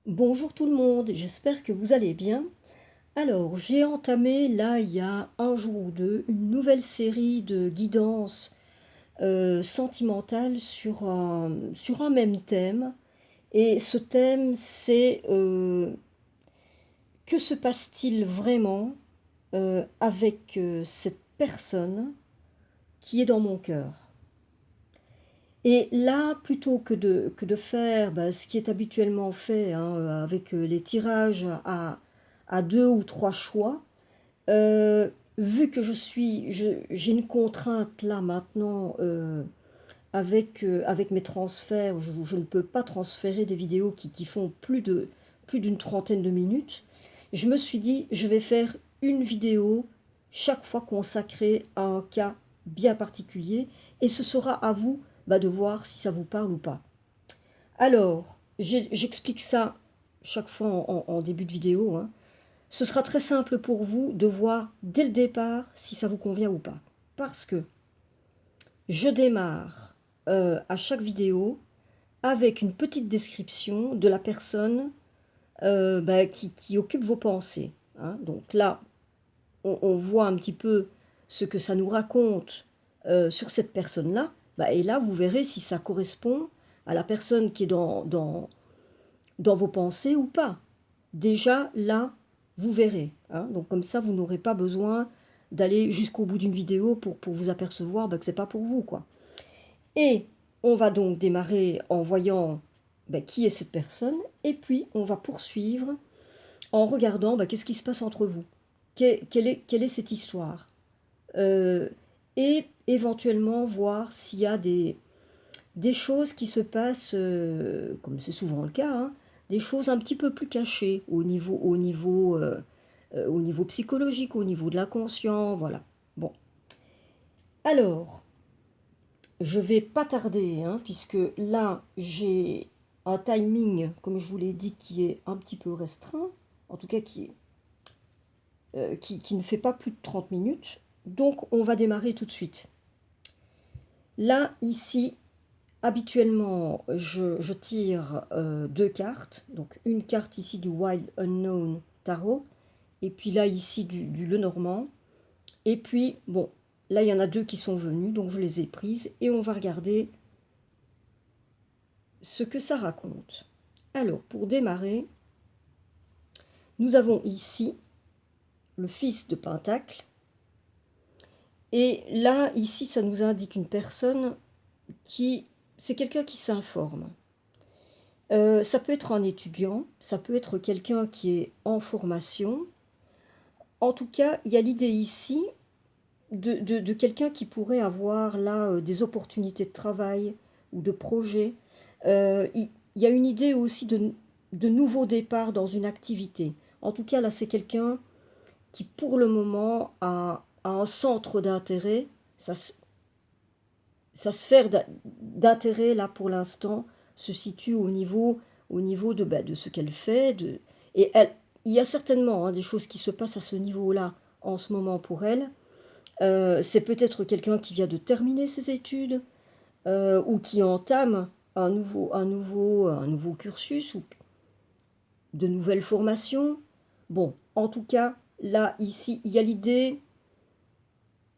Bonjour tout le monde, j'espère que vous allez bien. Alors, j'ai entamé là il y a un jour ou deux une nouvelle série de guidances sentimentales sur un même thème. Et ce thème, c'est que se passe-t-il vraiment avec cette personne qui est dans mon cœur? Et là, plutôt que de faire ce qui est habituellement fait avec les tirages à deux ou trois choix, vu que j'ai une contrainte là maintenant avec mes transferts, je ne peux pas transférer des vidéos qui font plus d'une trentaine de minutes. Je me suis dit, je vais faire une vidéo chaque fois consacrée à un cas bien particulier, et ce sera à vous de voir si ça vous parle ou pas. Alors, j'explique ça chaque fois en début de vidéo, hein. Ce sera très simple pour vous de voir dès le départ si ça vous convient ou pas. Parce que je démarre à chaque vidéo avec une petite description de la personne qui occupe vos pensées, hein. Donc là, on voit un petit peu ce que ça nous raconte sur cette personne-là. Et là, vous verrez si ça correspond à la personne qui est dans vos pensées ou pas. Déjà, là, vous verrez, hein. Donc comme ça, vous n'aurez pas besoin d'aller jusqu'au bout d'une vidéo pour vous apercevoir que c'est pas pour vous, quoi. Et on va donc démarrer en voyant qui est cette personne, et puis on va poursuivre en regardant qu'est-ce qui se passe entre vous. Quelle est cette histoire. Et éventuellement voir s'il y a des choses qui se passent, comme c'est souvent le cas, hein, des choses un petit peu plus cachées au niveau psychologique, au niveau de l'inconscient, voilà. Bon, alors, je vais pas tarder, hein, puisque là, j'ai un timing, comme je vous l'ai dit, qui est un petit peu restreint, en tout cas qui ne fait pas plus de 30 minutes. Donc, on va démarrer tout de suite. Là, ici, habituellement, je tire deux cartes. Donc, une carte ici du Wild Unknown Tarot, et puis là, ici, du Lenormand. Et puis, bon, là, il y en a deux qui sont venus, donc je les ai prises, et on va regarder ce que ça raconte. Alors, pour démarrer, nous avons ici le fils de Pentacle. Et là, ici, ça nous indique une personne c'est quelqu'un qui s'informe. Ça peut être un étudiant, ça peut être quelqu'un qui est en formation. En tout cas, il y a l'idée ici de quelqu'un qui pourrait avoir là des opportunités de travail ou de projet. Il y a une idée aussi de nouveau départ dans une activité. En tout cas, là, c'est quelqu'un qui, pour le moment, a un centre d'intérêt. Sa sphère d'intérêt, là, pour l'instant, se situe au niveau de ce qu'elle fait. Et il y a certainement des choses qui se passent à ce niveau-là en ce moment pour elle. C'est peut-être quelqu'un qui vient de terminer ses études ou qui entame un nouveau cursus ou de nouvelles formations. Bon, en tout cas, là, ici, il y a l'idée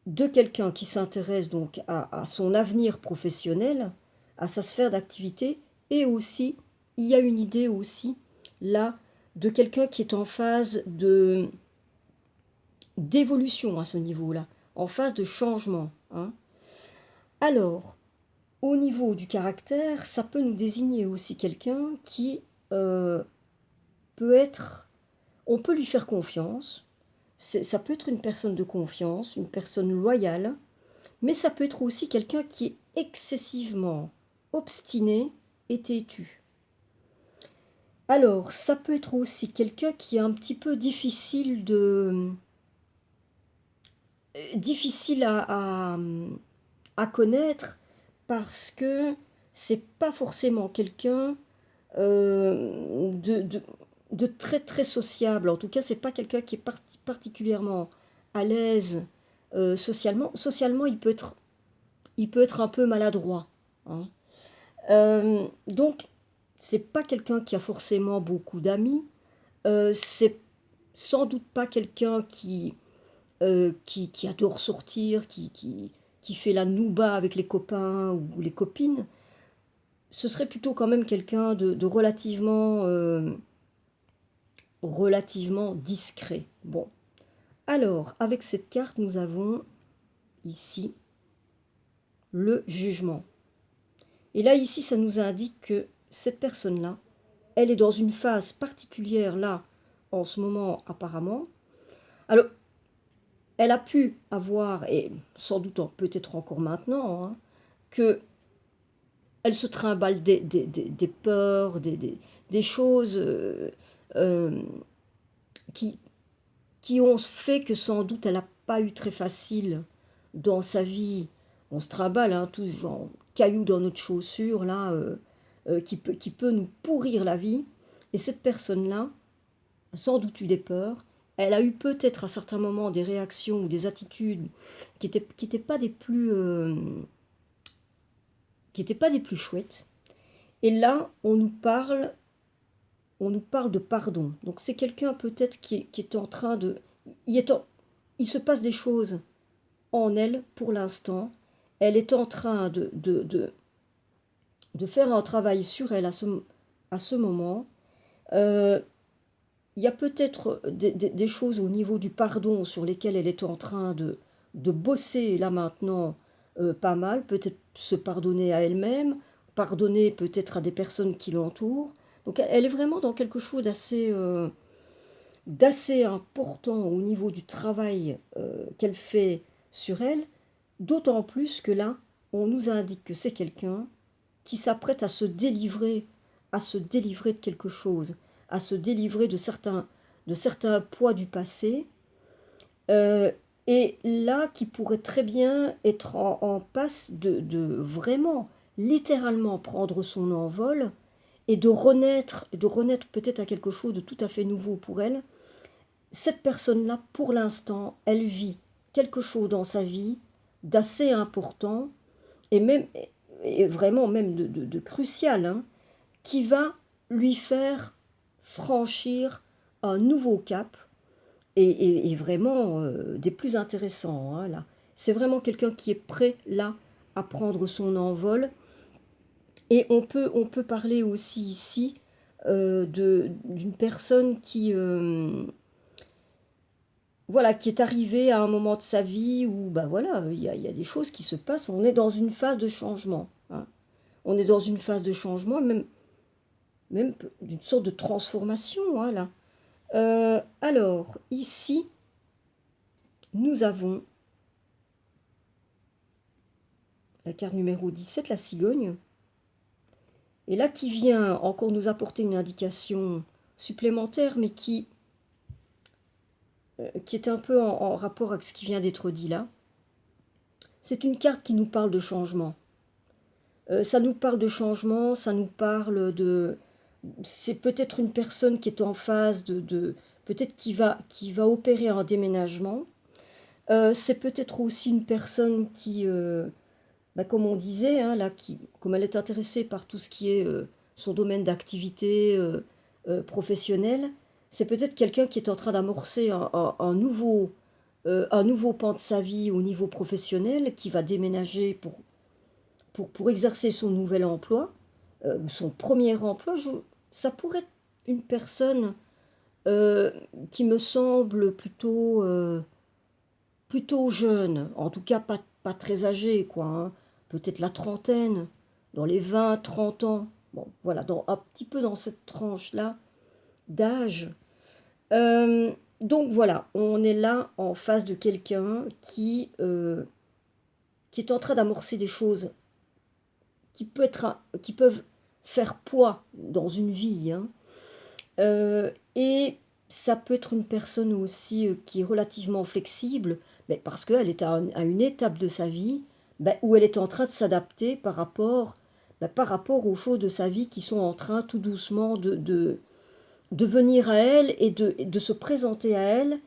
de quelqu'un qui s'intéresse donc à son avenir professionnel, à sa sphère d'activité, et aussi, il y a une idée aussi, là, de quelqu'un qui est en phase d'évolution à ce niveau-là, en phase de changement, hein. Alors, au niveau du caractère, ça peut nous désigner aussi quelqu'un qui euh, peut être... On peut lui faire confiance, ça peut être une personne de confiance, une personne loyale, mais ça peut être aussi quelqu'un qui est excessivement obstiné et têtu. Alors, ça peut être aussi quelqu'un qui est un petit peu difficile à connaître parce que c'est pas forcément quelqu'un de très très sociable. En tout cas, c'est pas quelqu'un qui est particulièrement à l'aise socialement. Socialement, il peut être un peu maladroit, hein. Donc, c'est pas quelqu'un qui a forcément beaucoup d'amis, c'est sans doute pas quelqu'un qui adore sortir, qui fait la nouba avec les copains ou les copines. Ce serait plutôt quand même quelqu'un de relativement discret. Bon, alors, avec cette carte, nous avons ici le jugement. Et là, ici, ça nous indique que cette personne-là, elle est dans une phase particulière, là, en ce moment, apparemment. Alors, elle a pu avoir, et sans doute peut-être encore maintenant, hein, que elle se trimballe des peurs, des choses euh, qui, qui ont fait que sans doute elle n'a pas eu très facile dans sa vie. On se trimballe, hein, tout genre caillou dans notre chaussure, là, qui peut nous pourrir la vie. Et cette personne-là a sans doute eu des peurs. Elle a eu peut-être à certains moments des réactions ou des attitudes qui étaient pas des plus chouettes. Et là, on nous parle de pardon. Donc c'est quelqu'un peut-être qui est en train de... il se passe des choses en elle pour l'instant. Elle est en train de faire un travail sur elle à ce moment. Il y a peut-être des choses au niveau du pardon sur lesquelles elle est en train de bosser là maintenant pas mal. Peut-être se pardonner à elle-même, pardonner peut-être à des personnes qui l'entourent. Donc elle est vraiment dans quelque chose d'assez important au niveau du travail qu'elle fait sur elle, d'autant plus que là, on nous indique que c'est quelqu'un qui s'apprête à se délivrer de quelque chose, à se délivrer de certains poids du passé, euh, et là, qui pourrait très bien être en passe de vraiment, littéralement prendre son envol et de renaître peut-être à quelque chose de tout à fait nouveau pour elle. Cette personne-là, pour l'instant, elle vit quelque chose dans sa vie d'assez important et même et vraiment même de crucial, hein, qui va lui faire franchir un nouveau cap et vraiment des plus intéressants, hein, là. C'est vraiment quelqu'un qui est prêt là à prendre son envol. Et on peut parler aussi ici d'une personne voilà, qui est arrivée à un moment de sa vie où bah voilà, il y a des choses qui se passent. On est dans une phase de changement, hein. On est dans une phase de changement, même d'une sorte de transformation, hein, là. Alors, ici, nous avons la carte numéro 17, la cigogne. Et là, qui vient encore nous apporter une indication supplémentaire, mais qui est un peu en rapport avec ce qui vient d'être dit là. C'est une carte qui nous parle de changement. Ça nous parle de changement, ça nous parle de... C'est peut-être une personne qui est en phase peut-être qui va opérer un déménagement. C'est peut-être aussi une personne qui, bah, comme on disait, hein, là, comme elle est intéressée par tout ce qui est son domaine d'activité professionnelle, c'est peut-être quelqu'un qui est en train d'amorcer un nouveau pan de sa vie au niveau professionnel, qui va déménager pour exercer son nouvel emploi, ou son premier emploi. Ça pourrait être une personne qui me semble plutôt jeune, en tout cas pas très âgée, quoi, hein. Peut-être la trentaine, dans les 20, 30 ans. Bon, voilà, un petit peu dans cette tranche-là d'âge. Donc voilà, on est là en face de quelqu'un qui est en train d'amorcer des choses qui peuvent faire poids dans une vie, hein. Et ça peut être une personne aussi qui est relativement flexible, mais parce qu'elle est à une étape de sa vie où elle est en train de s'adapter par rapport aux choses de sa vie qui sont en train tout doucement de venir à elle et de se présenter à elle.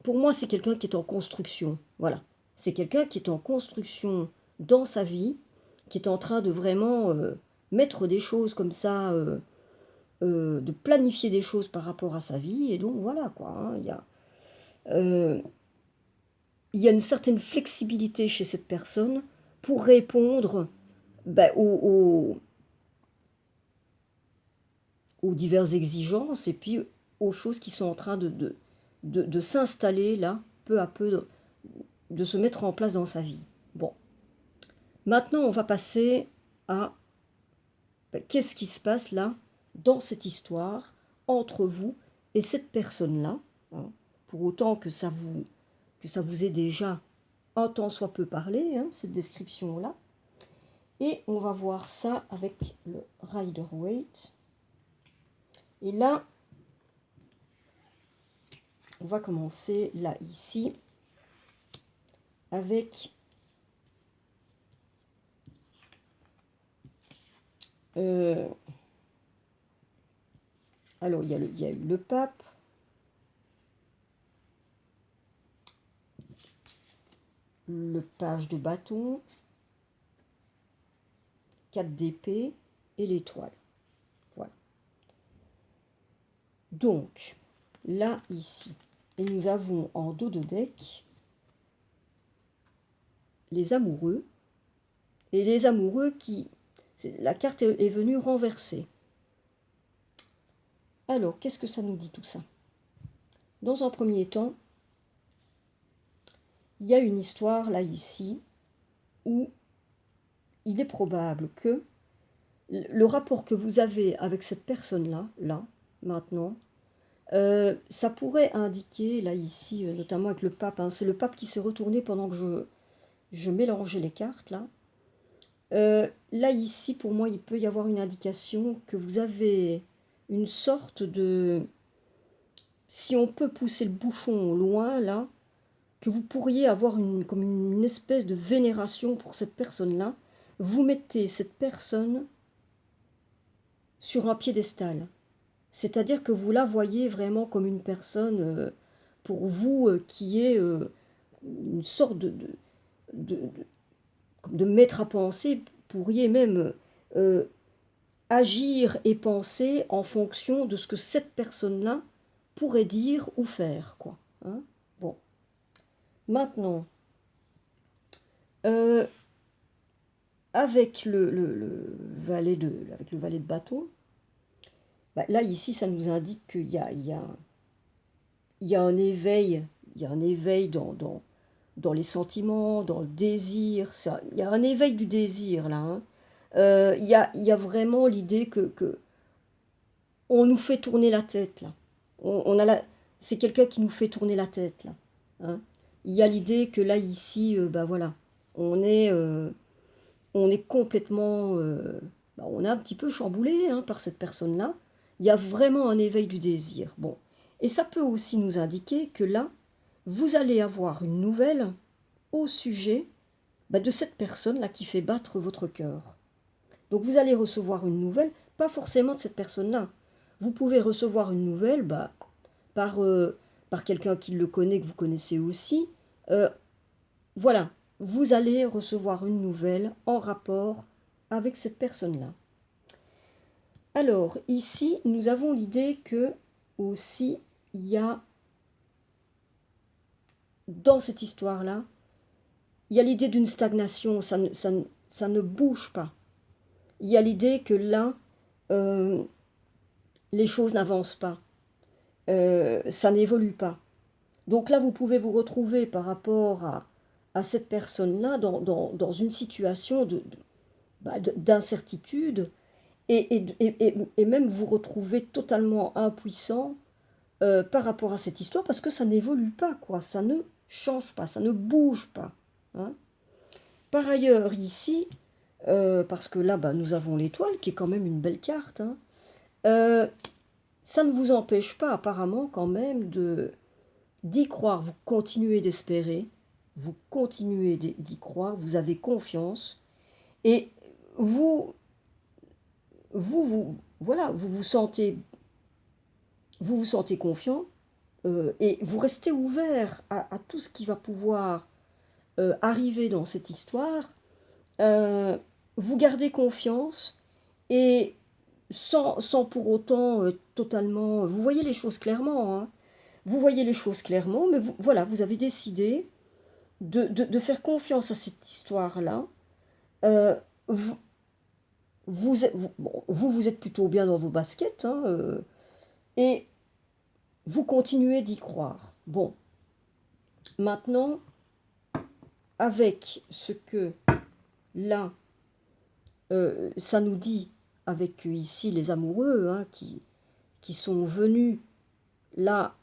Pour moi, c'est quelqu'un qui est en construction. Voilà. C'est quelqu'un qui est en construction dans sa vie, qui est en train de vraiment mettre des choses comme ça, de planifier des choses par rapport à sa vie. Et donc voilà quoi, hein, euh, il y a une certaine flexibilité chez cette personne pour répondre ben, aux diverses exigences et puis aux choses qui sont en train de s'installer là, peu à peu, de se mettre en place dans sa vie. Bon, maintenant on va passer à ben, qu'est-ce qui se passe là, dans cette histoire, entre vous et cette personne-là, hein, pour autant que ça vous ait déjà un tant soit peu parlé, hein, cette description-là. Et on va voir ça avec le Rider-Waite. Et là, on va commencer là, ici, avec alors, il y a eu le pape, le page de bâton, 4 d'épée et l'étoile. Voilà. Donc, là, ici, et nous avons en dos de deck les amoureux, et les amoureux qui... La carte est venue renversée. Alors, qu'est-ce que ça nous dit tout ça? Dans un premier temps, il y a une histoire là, ici, où il est probable que le rapport que vous avez avec cette personne-là, là, maintenant, ça pourrait indiquer, là, ici, notamment avec le pape, hein, c'est le pape qui s'est retourné pendant que je mélangeais les cartes, là. Là, ici, pour moi, il peut y avoir une indication que vous avez une sorte de... Si on peut pousser le bouchon loin, là, que vous pourriez avoir comme une espèce de vénération pour cette personne-là. Vous mettez cette personne sur un piédestal. C'est-à-dire que vous la voyez vraiment comme une personne, pour vous, qui est une sorte de, de maître à penser. Pourriez même agir et penser en fonction de ce que cette personne-là pourrait dire ou faire, quoi. Hein, bon. Maintenant, avec le valet de bâton, bah, là, ici, ça nous indique qu'il y a un éveil, dans les sentiments, dans le désir. Il y a un éveil du désir, là. Hein. Il y a vraiment l'idée que on nous fait tourner la tête, là. C'est quelqu'un qui nous fait tourner la tête, là. Hein. Il y a l'idée que là, ici, bah voilà, on est, euh, on est complètement... bah, on est un petit peu chamboulé, hein, par cette personne-là. Il y a vraiment un éveil du désir. Bon. Et ça peut aussi nous indiquer que là, vous allez avoir une nouvelle au sujet, bah, de cette personne-là qui fait battre votre cœur. Donc vous allez recevoir une nouvelle, pas forcément de cette personne-là. Vous pouvez recevoir une nouvelle bah, par quelqu'un qui le connaît, que vous connaissez aussi. Voilà, vous allez recevoir une nouvelle en rapport avec cette personne-là. Alors, ici, nous avons l'idée que, aussi, il y a, dans cette histoire-là, il y a l'idée d'une stagnation, ça ne bouge pas. Il y a l'idée que là, les choses n'avancent pas, ça n'évolue pas. Donc là, vous pouvez vous retrouver par rapport à cette personne-là dans une situation d'incertitude et même vous retrouver totalement impuissant par rapport à cette histoire parce que ça n'évolue pas, quoi. Ça ne change pas, ça ne bouge pas. Hein. Par ailleurs, ici, parce que là, bah, nous avons l'étoile qui est quand même une belle carte, hein, ça ne vous empêche pas apparemment quand même d'y croire. Vous continuez d'espérer, vous continuez d'y croire, vous avez confiance et voilà, vous vous sentez confiant et vous restez ouvert à tout ce qui va pouvoir arriver dans cette histoire. Vous gardez confiance et sans pour autant totalement... Vous voyez les choses clairement, hein. Vous voyez les choses clairement, mais vous, voilà, vous avez décidé de faire confiance à cette histoire-là. Euh, vous, vous êtes plutôt bien dans vos baskets, hein, et vous continuez d'y croire. Bon, maintenant, avec ce que là, ça nous dit, avec ici les amoureux, hein, qui sont venus là,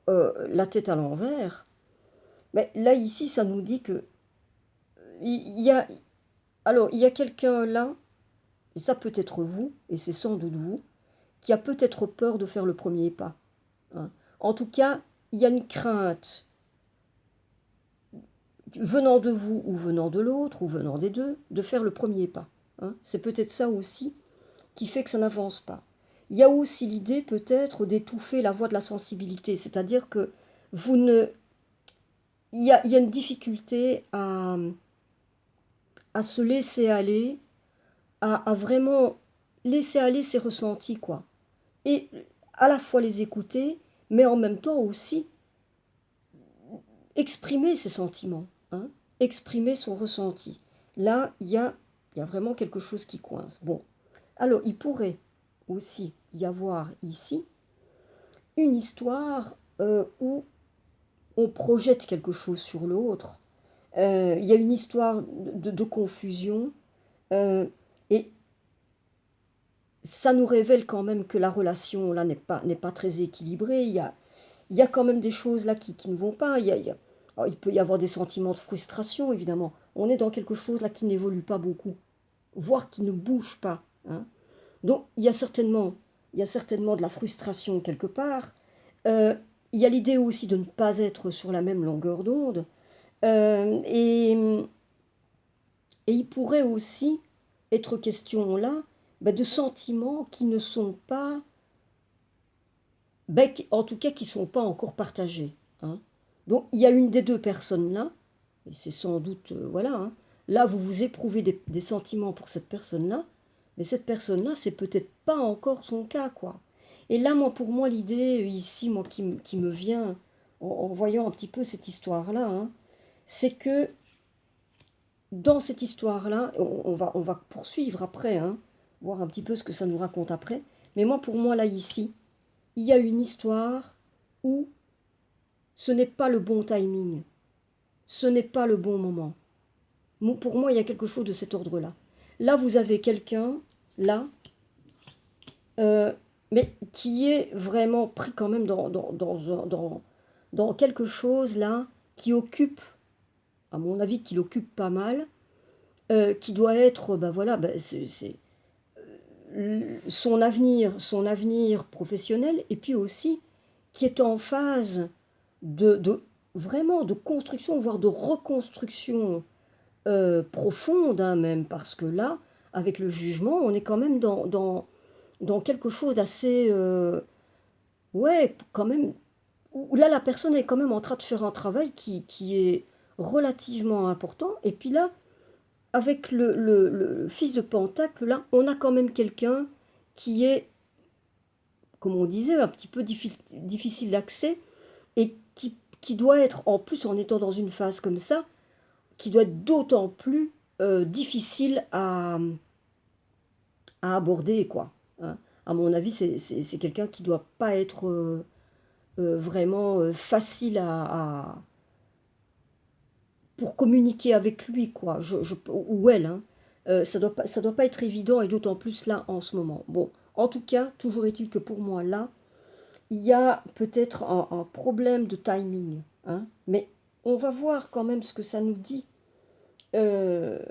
la tête à l'envers, mais là, ici, ça nous dit que il y a, alors, il y a quelqu'un là, et ça peut être vous, et c'est sans doute vous, qui a peut-être peur de faire le premier pas, hein. En tout cas, il y a une crainte venant de vous ou venant de l'autre ou venant des deux, de faire le premier pas, hein. C'est peut-être ça aussi qui fait que ça n'avance pas. Il y a aussi l'idée peut-être d'étouffer la voix de la sensibilité, c'est-à-dire que vous ne... il y a une difficulté à se laisser aller, à vraiment laisser aller ses ressentis, quoi. Et à la fois les écouter, mais en même temps aussi exprimer ses sentiments, hein, exprimer son ressenti. Là, il y a vraiment quelque chose qui coince. Bon, alors il pourrait aussi y avoir ici une histoire où on projette quelque chose sur l'autre. Il y a une histoire de confusion, euh, et ça nous révèle quand même que la relation là n'est pas très équilibrée. Il y a quand même des choses là qui ne vont pas. Alors, il peut y avoir des sentiments de frustration, évidemment. On est dans quelque chose là qui n'évolue pas beaucoup, voire qui ne bouge pas, hein. Donc il y a certainement de la frustration quelque part. Euh, il y a l'idée aussi de ne pas être sur la même longueur d'onde. Et il pourrait aussi être question là, de sentiments qui ne sont pas, en tout cas qui ne sont pas encore partagés, hein. Donc il y a une des deux personnes là, et c'est sans doute, voilà, hein, là vous vous éprouvez des sentiments pour cette personne-là, mais cette personne-là, c'est peut-être pas encore son cas, quoi. Et là, pour moi, l'idée ici, moi, qui me vient en voyant un petit peu cette histoire-là, hein, c'est que dans cette histoire-là, on va poursuivre après, hein, voir un petit peu ce que ça nous raconte après, mais pour moi, là, ici, il y a une histoire où ce n'est pas le bon timing, ce n'est pas le bon moment. Pour moi, il y a quelque chose de cet ordre-là. Là, vous avez quelqu'un, là, euh, mais qui est vraiment pris quand même dans quelque chose, là, qui occupe, à mon avis, qui l'occupe pas mal, qui doit être, voilà, c'est son avenir professionnel, et puis aussi qui est en phase vraiment de construction, voire de reconstruction profonde, hein, même, parce que là, avec le jugement, on est quand même dans quelque chose d'assez, ouais, quand même, où là, la personne est quand même en train de faire un travail qui est relativement important, et puis là, avec le fils de Pentacle, là, on a quand même quelqu'un qui est, comme on disait, un petit peu difficile d'accès, et qui doit être, en plus en étant dans une phase comme ça, qui doit être d'autant plus difficile à aborder, quoi, hein. À mon avis, c'est quelqu'un qui ne doit pas être vraiment facile pour communiquer avec lui, quoi, ou elle, hein. Ça doit pas être évident, et d'autant plus là, en ce moment. Bon, en tout cas, toujours est-il que pour moi, là, il y a peut-être un problème de timing, hein, mais on va voir quand même ce que ça nous dit. Euh,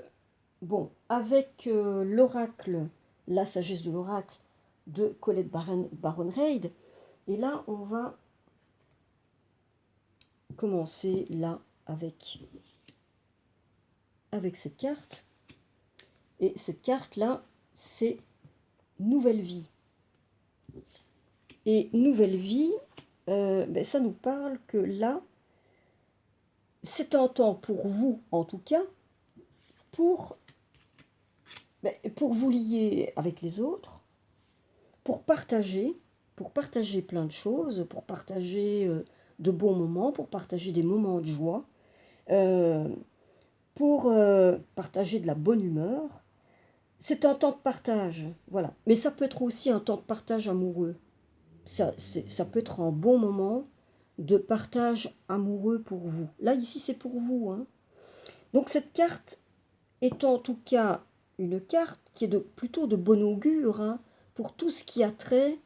bon, avec l'oracle, la sagesse de l'oracle de Colette Baron Reid, et là, on va commencer là avec cette carte. Et cette carte-là, c'est Nouvelle Vie. Et Nouvelle Vie, ça nous parle que là, c'est un temps pour vous, en tout cas, pour pour vous lier avec les autres, pour partager plein de choses, pour partager de bons moments, pour partager des moments de joie, euh, pour partager de la bonne humeur. C'est un temps de partage, voilà. Mais ça peut être aussi un temps de partage amoureux. Ça peut être un bon moment de partage amoureux pour vous. Là, ici, c'est pour vous, hein. Donc cette carte est en tout cas une carte qui est plutôt de bon augure, hein, pour tout ce qui a trait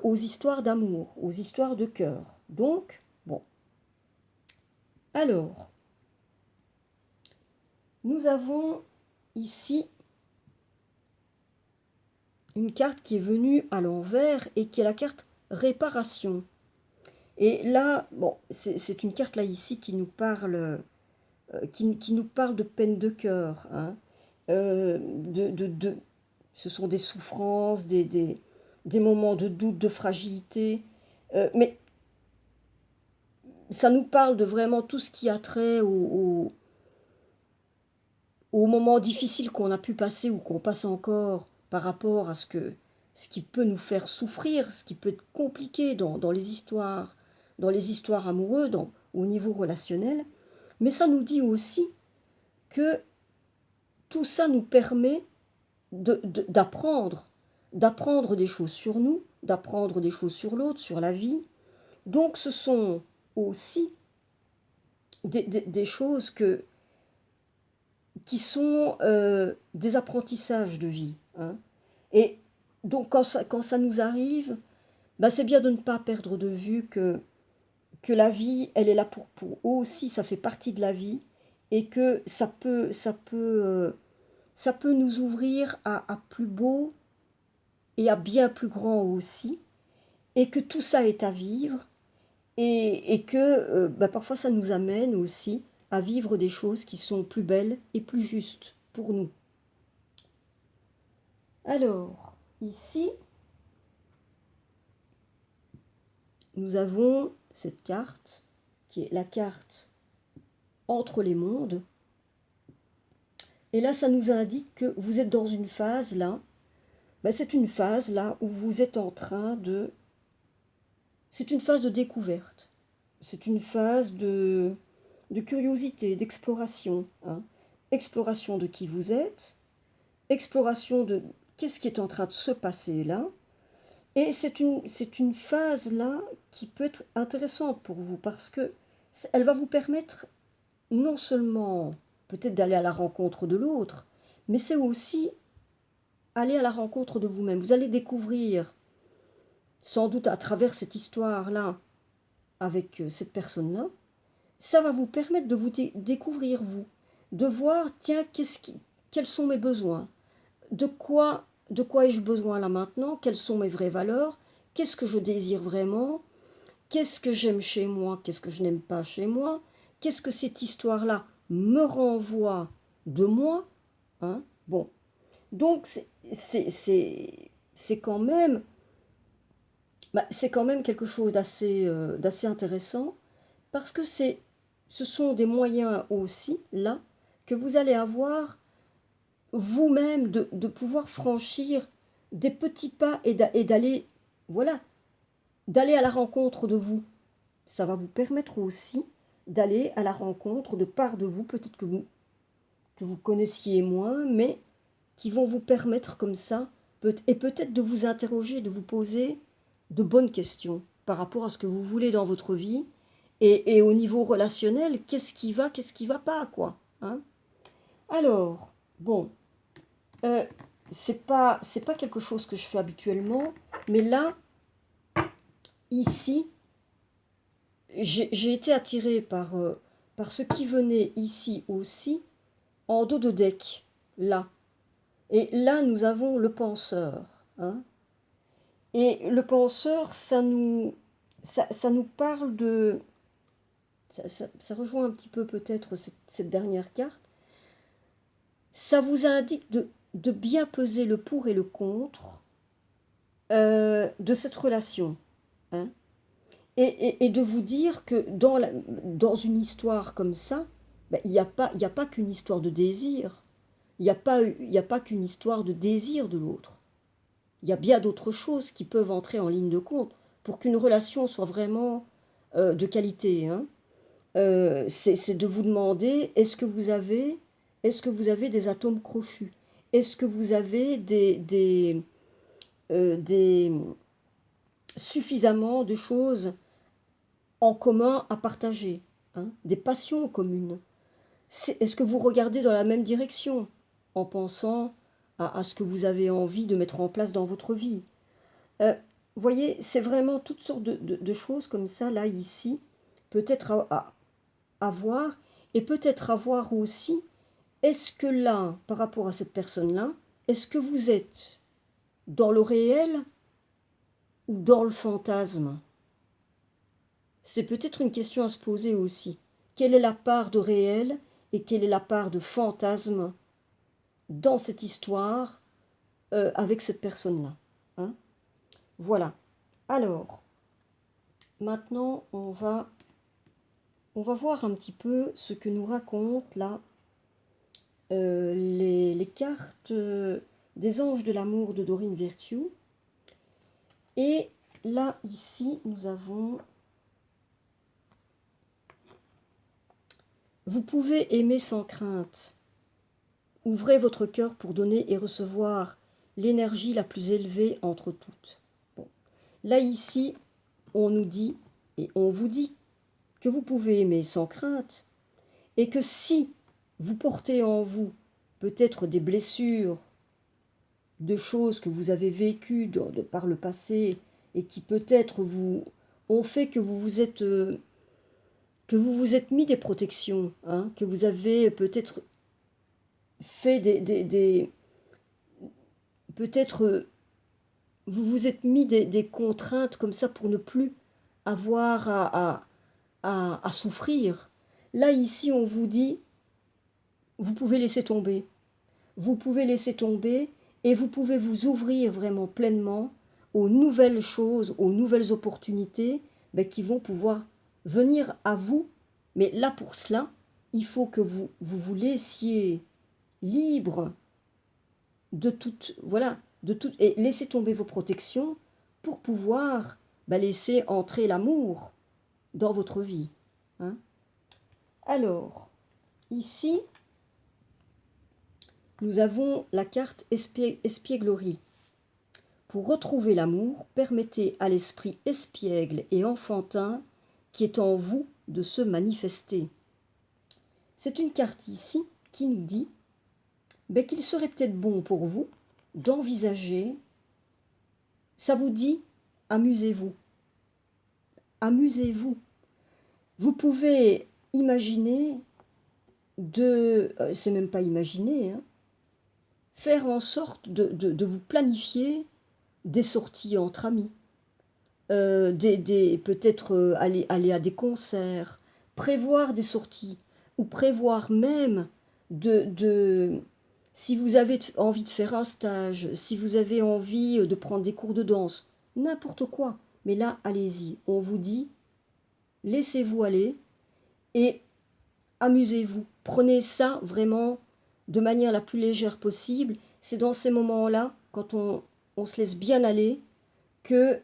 aux histoires d'amour, aux histoires de cœur. Donc, bon. Alors, nous avons ici une carte qui est venue à l'envers et qui est la carte réparation. Et là, bon, c'est une carte là ici qui nous parle, qui nous parle de peine de cœur, hein, ce sont des souffrances, des moments de doute, de fragilité, mais ça nous parle de vraiment tout ce qui a trait aux moments difficiles qu'on a pu passer ou qu'on passe encore par rapport à ce qui peut nous faire souffrir, ce qui peut être compliqué dans les histoires amoureuses, au niveau relationnel. Mais ça nous dit aussi que tout ça nous permet d'apprendre des choses sur nous, d'apprendre des choses sur l'autre, sur la vie. Donc ce sont aussi des choses qui sont des apprentissages de vie, hein. Et donc quand ça nous arrive, ben c'est bien de ne pas perdre de vue que la vie, elle est là pour eux aussi, ça fait partie de la vie, et que ça peut nous ouvrir à plus beau et à bien plus grand aussi, et que tout ça est à vivre, et que parfois ça nous amène aussi à vivre des choses qui sont plus belles et plus justes pour nous. Alors, ici, nous avons cette carte, qui est la carte entre les mondes. Et là, ça nous indique que vous êtes dans une phase là, c'est une phase là où vous êtes en train de... C'est une phase de découverte. C'est une phase de curiosité, d'exploration, hein. Exploration de qui vous êtes, exploration de qu'est-ce qui est en train de se passer là. Et c'est une phase là qui peut être intéressante pour vous parce que elle va vous permettre non seulement peut-être d'aller à la rencontre de l'autre, mais c'est aussi aller à la rencontre de vous-même. Vous allez découvrir, sans doute à travers cette histoire-là, avec cette personne-là, ça va vous permettre de vous découvrir vous, de voir, tiens, quels sont mes besoins, de quoi ai-je besoin là maintenant, quelles sont mes vraies valeurs, qu'est-ce que je désire vraiment, qu'est-ce que j'aime chez moi, qu'est-ce que je n'aime pas chez moi, qu'est-ce que cette histoire-là me renvoie de moi, hein. Bon, donc c'est quand même, c'est quand même quelque chose d'assez intéressant parce que ce sont des moyens aussi là que vous allez avoir vous-même de pouvoir franchir des petits pas et d'aller, voilà, d'aller à la rencontre de vous. Ça va vous permettre aussi d'aller à la rencontre de parts de vous, peut-être que vous connaissiez moins, mais qui vont vous permettre comme ça, et peut-être de vous interroger, de vous poser de bonnes questions par rapport à ce que vous voulez dans votre vie, et au niveau relationnel, qu'est-ce qui va pas, quoi, hein. Alors, bon, euh, c'est pas quelque chose que je fais habituellement, mais là, ici, j'ai été attirée par ce qui venait ici aussi, en dos de deck, là. Et là, nous avons le penseur, hein. Et le penseur, ça nous parle de... Ça rejoint un petit peu peut-être cette dernière carte. Ça vous indique de bien peser le pour et le contre de cette relation, hein. Et de vous dire que dans une histoire comme ça, il n'y a pas qu'une histoire de désir. Il n'y a pas qu'une histoire de désir de l'autre. Il y a bien d'autres choses qui peuvent entrer en ligne de compte pour qu'une relation soit vraiment de qualité, hein. C'est de vous demander, est-ce que vous avez des atomes crochus? Est-ce que vous avez des suffisamment de choses en commun à partager, hein, des passions communes? Est-ce que vous regardez dans la même direction en pensant à ce que vous avez envie de mettre en place dans votre vie? Vous voyez, c'est vraiment toutes sortes de choses comme ça, là, ici, peut-être à voir, et peut-être à voir aussi, est-ce que là, par rapport à cette personne-là, est-ce que vous êtes dans le réel ou dans le fantasme? C'est peut-être une question à se poser aussi. Quelle est la part de réel et quelle est la part de fantasme dans cette histoire avec cette personne-là, hein? Voilà. Alors, maintenant, on va voir un petit peu ce que nous racontent là les cartes des anges de l'amour de Dorine Virtue. Et là, ici, nous avons... Vous pouvez aimer sans crainte. Ouvrez votre cœur pour donner et recevoir l'énergie la plus élevée entre toutes. Bon. Là, ici, on nous dit, et on vous dit, que vous pouvez aimer sans crainte, et que si vous portez en vous peut-être des blessures, de choses que vous avez vécues par le passé, et qui peut-être vous ont fait que vous vous êtes mis des protections, hein, que vous avez peut-être fait peut-être vous vous êtes mis des contraintes comme ça pour ne plus avoir à souffrir. Là, ici, on vous dit, vous pouvez laisser tomber. Vous pouvez laisser tomber et vous pouvez vous ouvrir vraiment pleinement aux nouvelles choses, aux nouvelles opportunités qui vont pouvoir venir à vous. Mais là, pour cela, il faut que vous laissiez libre de toute, voilà, de tout, et laisser tomber vos protections pour pouvoir laisser entrer l'amour dans votre vie, hein. Alors, ici, nous avons la carte espièglerie. Pour retrouver l'amour, permettez à l'esprit espiègle et enfantin qui est en vous de se manifester. C'est une carte ici qui nous dit qu'il serait peut-être bon pour vous d'envisager, ça vous dit, amusez-vous. Amusez-vous. Vous pouvez imaginer c'est même pas imaginer, hein, faire en sorte de vous planifier des sorties entre amis, peut-être aller à des concerts, prévoir des sorties, ou prévoir même si vous avez envie de faire un stage, si vous avez envie de prendre des cours de danse, n'importe quoi. Mais là, allez-y, on vous dit, laissez-vous aller et amusez-vous. Prenez ça vraiment de manière la plus légère possible. C'est dans ces moments-là, quand on se laisse bien aller, que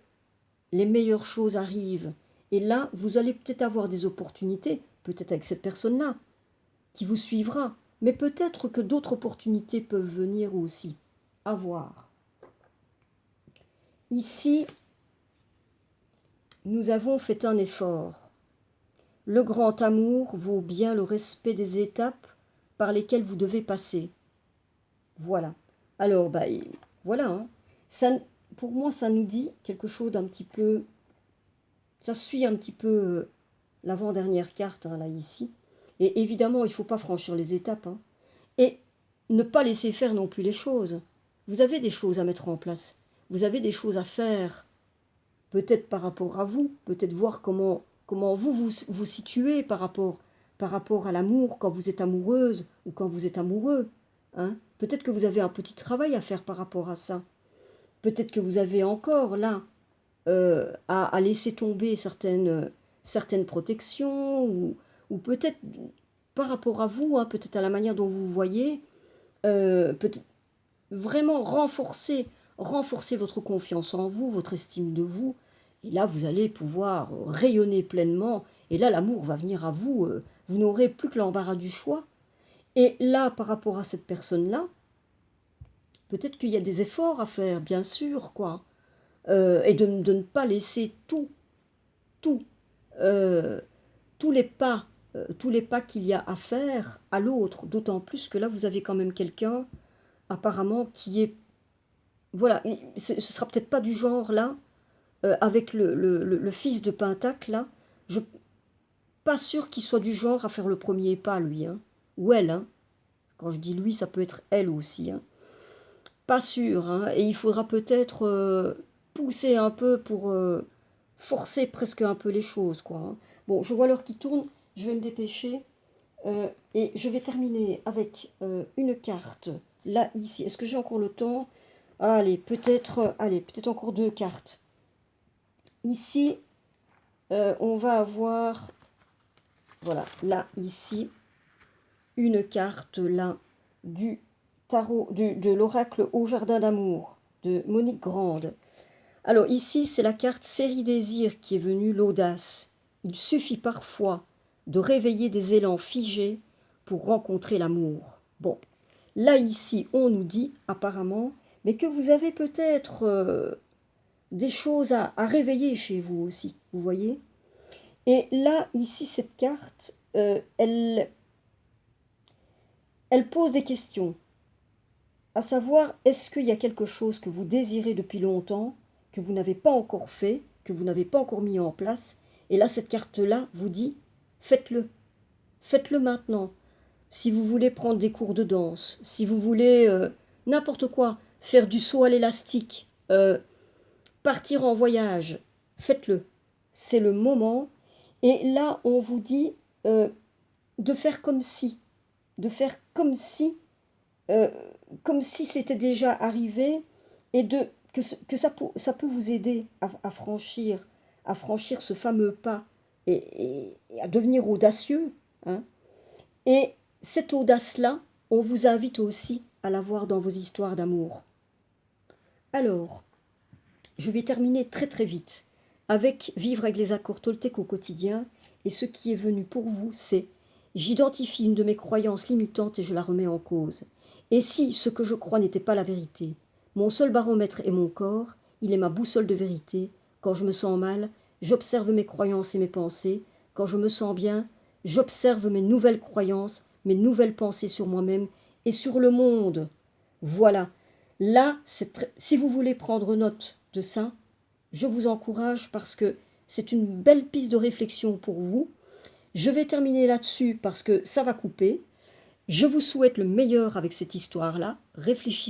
les meilleures choses arrivent. Et là, vous allez peut-être avoir des opportunités, peut-être avec cette personne-là, qui vous suivra. Mais peut-être que d'autres opportunités peuvent venir aussi. À voir. Ici, nous avons fait un effort. Le grand amour vaut bien le respect des étapes par lesquelles vous devez passer. Voilà. Alors, voilà. Hein. Ça, pour moi, ça nous dit quelque chose d'un petit peu... Ça suit un petit peu l'avant-dernière carte, hein, là, ici. Et évidemment, il ne faut pas franchir les étapes. Hein. Et ne pas laisser faire non plus les choses. Vous avez des choses à mettre en place. Vous avez des choses à faire. Peut-être par rapport à vous. Peut-être voir comment vous situez par rapport à l'amour, quand vous êtes amoureuse ou quand vous êtes amoureux. Hein. Peut-être que vous avez un petit travail à faire par rapport à ça. Peut-être que vous avez encore là à laisser tomber certaines protections ou peut-être par rapport à vous, hein, peut-être à la manière dont vous voyez, peut-être vraiment renforcer votre confiance en vous, votre estime de vous. Et là, vous allez pouvoir rayonner pleinement. Et là, l'amour va venir à vous. Vous n'aurez plus que l'embarras du choix. Et là, par rapport à cette personne-là, peut-être qu'il y a des efforts à faire, bien sûr, quoi. Et de ne pas laisser tout, euh, tous les pas qu'il y a à faire à l'autre. D'autant plus que là, vous avez quand même quelqu'un, apparemment, qui est... Voilà, ce sera peut-être pas du genre, là, avec le fils de Pentacle, là. Je suis pas sûr qu'il soit du genre à faire le premier pas, lui, hein. Ou elle, hein. Quand je dis lui, ça peut être elle aussi, hein. Pas sûr, hein. Et il faudra peut-être pousser un peu pour forcer presque un peu les choses, quoi, hein. Bon, je vois l'heure qui tourne, je vais me dépêcher. Et je vais terminer avec une carte, là, ici. Est-ce que j'ai encore le temps? Allez, peut-être encore deux cartes. Ici, on va avoir, voilà, là, ici, une carte, là, du tarot, de l'oracle au jardin d'amour, de Monique Grande. Alors ici, c'est la carte série désir qui est venue, l'audace. Il suffit parfois de réveiller des élans figés pour rencontrer l'amour. Bon, là ici, on nous dit apparemment, mais que vous avez peut-être des choses à réveiller chez vous aussi, vous voyez. Et là, ici, cette carte, elle pose des questions, à savoir, est-ce qu'il y a quelque chose que vous désirez depuis longtemps, que vous n'avez pas encore fait, que vous n'avez pas encore mis en place, et là, cette carte-là vous dit, faites-le, faites-le maintenant. Si vous voulez prendre des cours de danse, si vous voulez n'importe quoi, faire du saut à l'élastique, partir en voyage, faites-le. C'est le moment. Et là, on vous dit de faire de faire euh, comme si c'était déjà arrivé, et que ça peut vous aider à franchir ce fameux pas, et à devenir audacieux, hein. Et cette audace-là, on vous invite aussi à la voir dans vos histoires d'amour. Alors, je vais terminer très très vite avec vivre avec les accords toltèques au quotidien, et ce qui est venu pour vous, c'est: j'identifie une de mes croyances limitantes et je la remets en cause. Et si ce que je crois n'était pas la vérité? Mon seul baromètre est mon corps, il est ma boussole de vérité. Quand je me sens mal, j'observe mes croyances et mes pensées. Quand je me sens bien, j'observe mes nouvelles croyances, mes nouvelles pensées sur moi-même et sur le monde. Voilà. Là, si vous voulez prendre note de ça, je vous encourage, parce que c'est une belle piste de réflexion pour vous. Je vais terminer là-dessus parce que ça va couper. Je vous souhaite le meilleur avec cette histoire-là. Réfléchissez.